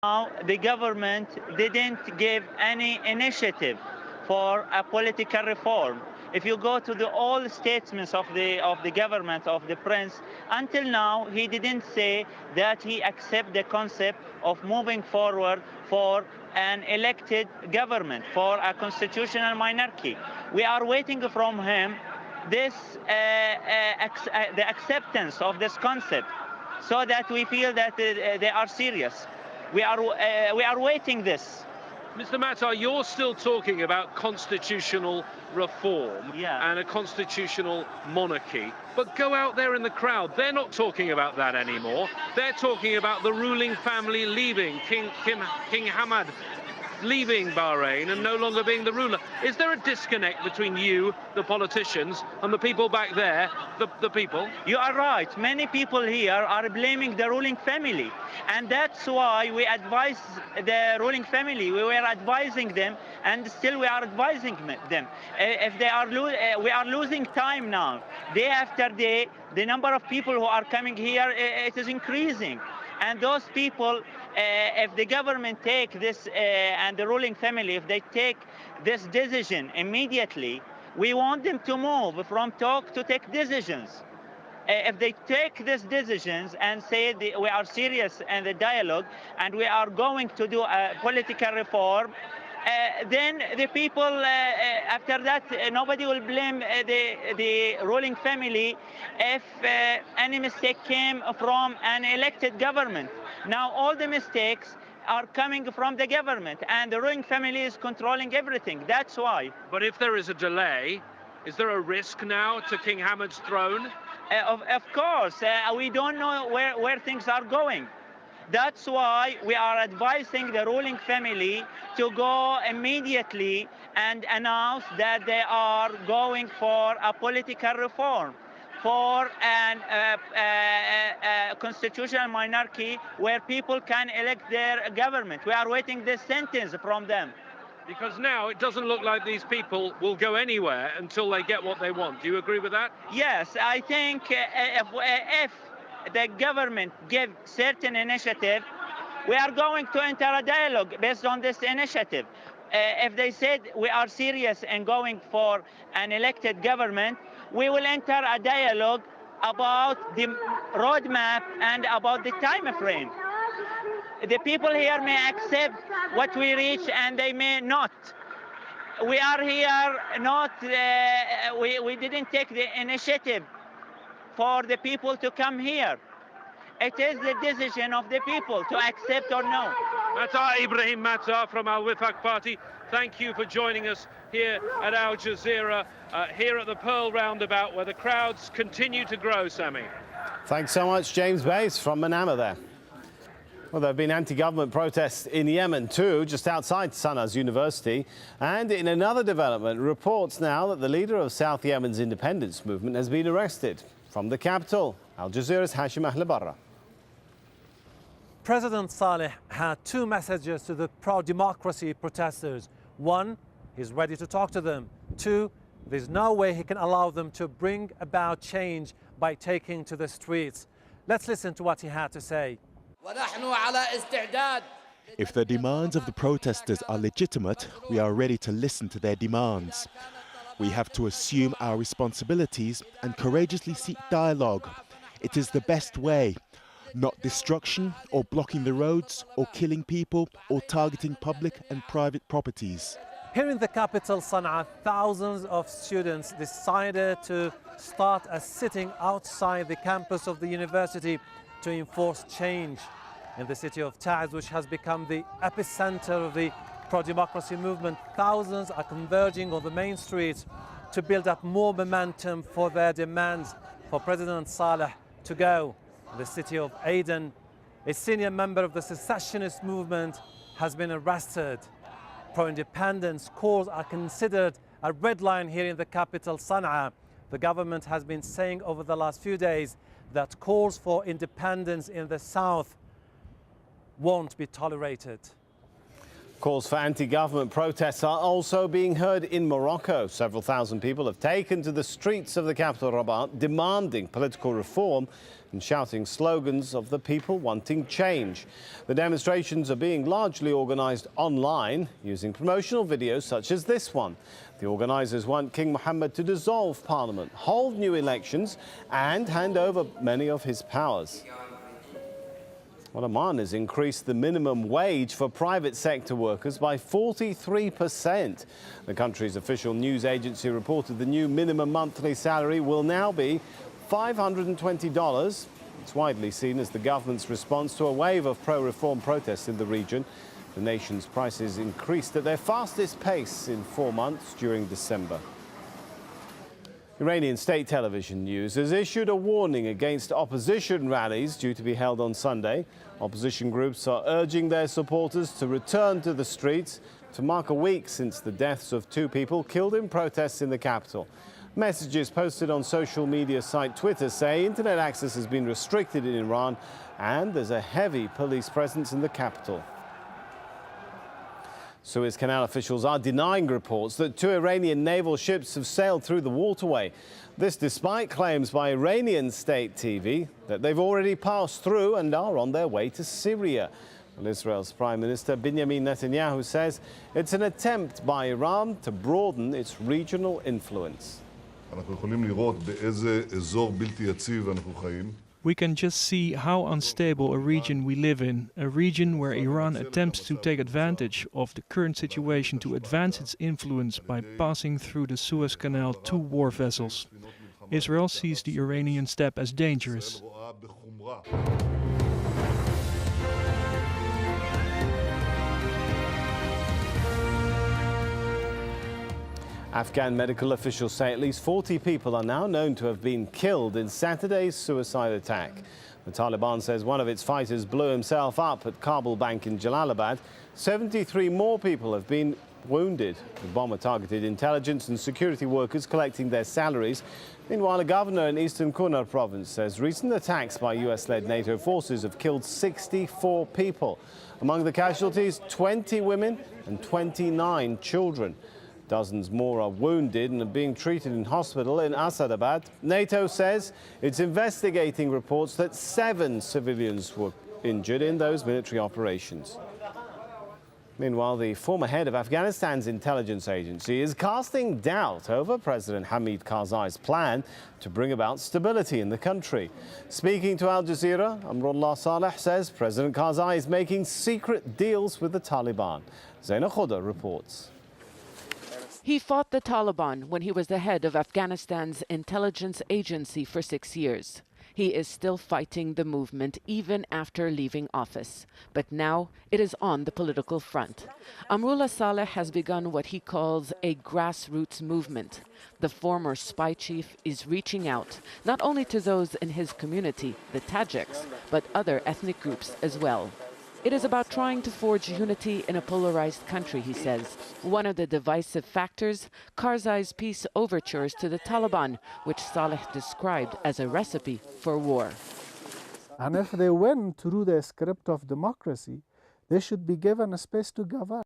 Now, the government didn't give any initiative for a political reform. If you go to the all statements of the government of the prince, until now he didn't say that he accepts the concept of moving forward for an elected government, for a constitutional monarchy. We are waiting from him this the acceptance of this concept, so that we feel that they are serious. We are waiting this. Mr. Mattar, you're still talking about constitutional reform and a constitutional monarchy, but go out there in the crowd. They're not talking about that anymore. They're talking about the ruling family leaving, King Hamad leaving Bahrain and no longer being the ruler. Is there a disconnect between you, the politicians, and the people back there, the people? You are right. Many people here are blaming the ruling family, and that's why we advise the ruling family. We were advising them, and still we are advising them. If they are we are losing time now. Day after day, the number of people who are coming here, it is increasing. And those people, if the government take this, and the ruling family, if they take this decision immediately, we want them to move from talk to take decisions. If they take these decisions and say we are serious in the dialogue and we are going to do a political reform, then the people, after that, nobody will blame the ruling family if any mistake came from an elected government. Now all the mistakes are coming from the government, and the ruling family is controlling everything. That's why. But if there is a delay, is there a risk now to King Hamad's throne? Of course, we don't know where things are going. That's why we are advising the ruling family to go immediately and announce that they are going for a political reform, for a constitutional monarchy where people can elect their government. We are waiting this sentence from them. Because now it doesn't look like these people will go anywhere until they get what they want. Do you agree with that? Yes, I think if the government give certain initiative, we are going to enter a dialogue based on this initiative. If they said we are serious in going for an elected government, we will enter a dialogue about the roadmap and about the time frame. The people here may accept what we reach and they may not. We are here not, we didn't take the initiative for the people to come here. It is the decision of the people to accept or no. Mattar, Ibrahim Mattar from Al Wifaq Party, thank you for joining us here at Al Jazeera, here at the Pearl Roundabout, where the crowds continue to grow, Sami. Thanks so much, James Bays from Manama there. Well, there have been anti-government protests in Yemen too, just outside Sana's university. And in another development, reports now that the leader of South Yemen's independence movement has been arrested. From the capital, Al Jazeera's Hashim Ahlabarra. President Saleh had two messages to the pro-democracy protesters. One, he's ready to talk to them. Two, there's no way he can allow them to bring about change by taking to the streets. Let's listen to what he had to say. If the demands of the protesters are legitimate, we are ready to listen to their demands. We have to assume our responsibilities and courageously seek dialogue. It is the best way, not destruction or blocking the roads or killing people or targeting public and private properties. Here in the capital, Sana'a, thousands of students decided to start a sitting outside the campus of the university to enforce change. In the city of Taiz, which has become the epicenter of the pro-democracy movement, thousands are converging on the main streets to build up more momentum for their demands for President Saleh to go. In the city of Aden, a senior member of the secessionist movement has been arrested. Pro-independence calls are considered a red line here in the capital, Sana'a. The government has been saying over the last few days that calls for independence in the south won't be tolerated. Calls for anti-government protests are also being heard in Morocco. Several thousand people have taken to the streets of the capital, Rabat, demanding political reform and shouting slogans of the people wanting change. The demonstrations are being largely organised online using promotional videos such as this one. The organisers want King Mohammed to dissolve parliament, hold new elections and hand over many of his powers. Well, Oman has increased the minimum wage for private sector workers by 43%. The country's official news agency reported the new minimum monthly salary will now be $520. It's widely seen as the government's response to a wave of pro-reform protests in the region. The nation's prices increased at their fastest pace in 4 months during December. Iranian state television news has issued a warning against opposition rallies due to be held on Sunday. Opposition groups are urging their supporters to return to the streets to mark a week since the deaths of 2 people killed in protests in the capital. Messages posted on social media site Twitter say internet access has been restricted in Iran and there's a heavy police presence in the capital. Suez Canal officials are denying reports that 2 Iranian naval ships have sailed through the waterway. This despite claims by Iranian state TV that they've already passed through and are on their way to Syria. Well, Israel's Prime Minister Benjamin Netanyahu says it's an attempt by Iran to broaden its regional influence. We can just see how unstable a region we live in, a region where Iran attempts to take advantage of the current situation to advance its influence by passing through the Suez Canal 2 war vessels. Israel sees the Iranian step as dangerous. Afghan medical officials say at least 40 people are now known to have been killed in Saturday's suicide attack. The Taliban says one of its fighters blew himself up at Kabul Bank in Jalalabad. 73 more people have been wounded. The bomber targeted intelligence and security workers collecting their salaries. Meanwhile, a governor in eastern Kunar province says recent attacks by US-led NATO forces have killed 64 people. Among the casualties, 20 women and 29 children. Dozens more are wounded and are being treated in hospital in Asadabad. NATO says it's investigating reports that 7 civilians were injured in those military operations. Meanwhile, the former head of Afghanistan's intelligence agency is casting doubt over President Hamid Karzai's plan to bring about stability in the country. Speaking to AlJazeera, Amrullah Saleh says President Karzai is making secret deals with the Taliban. Zaina Khuda reports. He fought the Taliban when he was the head of Afghanistan's intelligence agency for 6 years. He is still fighting the movement even after leaving office. But now it is on the political front. Amrullah Saleh has begun what he calls a grassroots movement. The former spy chief is reaching out, not only to those in his community, the Tajiks, but other ethnic groups as well. It is about trying to forge unity in a polarized country, he says. One of the divisive factors, Karzai's peace overtures to the Taliban, which Saleh described as a recipe for war. And if they win through the script of democracy, they should be given a space to govern.